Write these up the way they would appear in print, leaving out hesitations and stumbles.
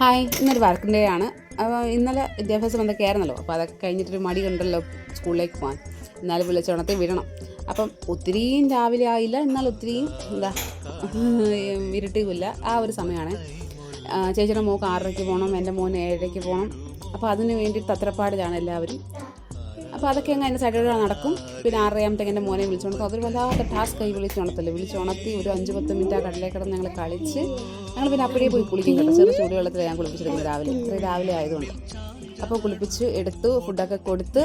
Hi, ഇന്നൊരു working day ആണ്. അപ്പോൾ ഇന്നലെ വിദ്യാഭ്യാസ ബന്ധമൊക്കെ ആയിരുന്നല്ലോ. അപ്പോൾ അതൊക്കെ കഴിഞ്ഞിട്ടൊരു മടി കണ്ടല്ലോ സ്കൂളിലേക്ക് പോകാൻ. എന്നാലും വിളിച്ചുണർത്തി വിടണം. അപ്പം ഒത്തിരിയും രാവിലെ ആയില്ല, എന്നാൽ ഒത്തിരിയും ഇരുട്ടിയുമില്ല. ആ ഒരു സമയമാണ്. ചേച്ചിയുടെ മോൾക്ക് 6:30 പോകണം, എൻ്റെ മോന് 7:30 പോകണം. അപ്പോൾ അതിന് വേണ്ടി തത്രപ്പാടിലാണ് എല്ലാവരും. അപ്പോൾ അതൊക്കെ അങ്ങ് അതിൻ്റെ സൈഡിലൂടെ നടക്കും. പിന്നെ 6:30 എൻ്റെ മോനെ വിളിച്ചുണർത്തും. അതൊരു വല്ലാത്ത ടാസ്ക്കായി വിളിച്ചുണർത്തി ഒരു 5-10 മിനിറ്റ് ആ കടലിൽ കിടന്ന് ഞങ്ങൾ കളിച്ച് ഞങ്ങൾ പിന്നെ അപ്പോഴേ പോയി കുളിക്കും കേട്ടോ. ചെറു ചൂടുവെള്ളത്തിൽ ഞാൻ കുളിപ്പിച്ചെടുക്കുന്നത് രാവിലെ, ഇത്രയും രാവിലെ ആയതുകൊണ്ട്. അപ്പോൾ കുളിപ്പിച്ച് എടുത്തു, ഫുഡൊക്കെ കൊടുത്ത്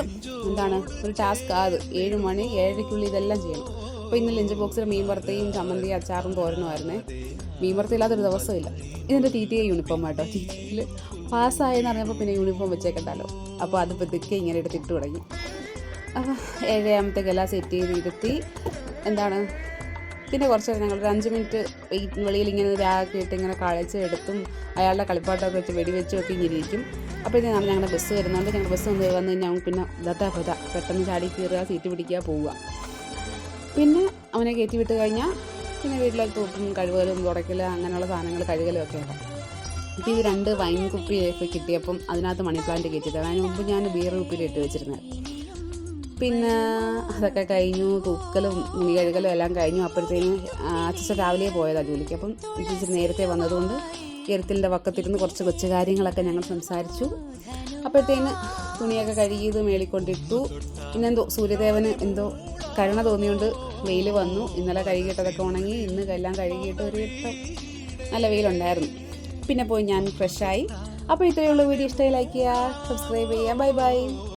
ഒരു ടാസ്ക് അത് 7 മണി 7:30 ഇതെല്ലാം ചെയ്യണം. അപ്പോൾ ഇന്ന് ലഞ്ച് ബോക്സിൽ മീൻ വറുത്തയും ചമ്മന്തി അച്ചാറും തോരനുമായിരുന്നേ. മീൻ വറുത്തില്ലാത്തൊരു ദിവസമില്ല. ഇതിൻ്റെ TTA യൂണിഫോം കേട്ടോ. TTയിൽ പാസ്സായെന്ന് പറഞ്ഞപ്പോൾ പിന്നെ യൂണിഫോം വെച്ചേക്കണ്ടല്ലോ. അപ്പോൾ അത് പതുക്കെ ഇങ്ങനെ എടുത്തിട്ട് തുടങ്ങി. അപ്പോൾ 7:30 എല്ലാം സെറ്റ് ചെയ്ത് ഇരുത്തി പിന്നെ കുറച്ച് നേരം ഞങ്ങളൊരു 5 മിനിറ്റ് വെളിയിൽ ഇങ്ങനെ ഇതാക്കിയിട്ട് ഇങ്ങനെ കളിച്ച് എടുത്തും അയാളുടെ കളിപ്പാട്ടമൊക്കെ വെച്ച് വെടിവെച്ചും ഒക്കെ ഇങ്ങനെ ഇരിക്കും. അപ്പോൾ ഇതിനാണ് ഞങ്ങളുടെ ബസ് വരുന്നുണ്ട്. ഞങ്ങൾ ബസ് വന്നു കഴിഞ്ഞാൽ പിന്നെ പെട്ടെന്ന് ചാടി കയറുക, സീറ്റ് പിടിക്കുക, പോവുക. പിന്നെ അവനെ കയറ്റി വിട്ട് കഴിഞ്ഞാൽ പിന്നെ വീട്ടിലെ തൂക്കും കഴുകലും തുടയ്ക്കൽ അങ്ങനെയുള്ള സാധനങ്ങൾ കഴുകലും ഒക്കെ ഉണ്ട്. ഇപ്പോൾ ഇത് 2 വൈൻ കുപ്പിയൊക്കെ കിട്ടിയപ്പം അതിനകത്ത് മണി പ്ലാന്റ് കയറ്റിയത്. അതിന് മുമ്പ് ഞാൻ ബീർ കുപ്പിയിൽ ഇട്ട് വെച്ചിരുന്നത്. പിന്നെ അതൊക്കെ കഴിഞ്ഞു, തൂക്കലും തുണി കഴുകലും എല്ലാം കഴിഞ്ഞു. അപ്പോഴത്തേനും അച്ഛൻ രാവിലെ പോയതാണ് ജോലിക്ക്. അപ്പം ഇച്ചിരി നേരത്തെ വന്നതുകൊണ്ട് എരുത്തിൻ്റെ വക്കത്തിരുന്ന് കുറച്ച് കൊച്ചു കാര്യങ്ങളൊക്കെ ഞങ്ങൾ സംസാരിച്ചു. അപ്പോഴത്തേന് തുണിയൊക്കെ കഴുകിയത് മേളിക്കൊണ്ടിട്ടു. പിന്നെന്തോ സൂര്യദേവന് കരുണ തോന്നിയോണ്ട് വെയിൽ വന്നു. ഇന്നലെ കഴുകിയിട്ടതൊക്കെ ഉണങ്ങി. ഇന്ന് എല്ലാം കഴുകിയിട്ട് ഒരു നല്ല വെയിലുണ്ടായിരുന്നു. പിന്നെ പോയി ഞാൻ ഫ്രഷായി. അപ്പോൾ ഇത്രയുള്ള വീഡിയോ ഇഷ്ടമായി ലൈക്ക് ചെയ്യുക, സബ്സ്ക്രൈബ് ചെയ്യുക. Bye bye.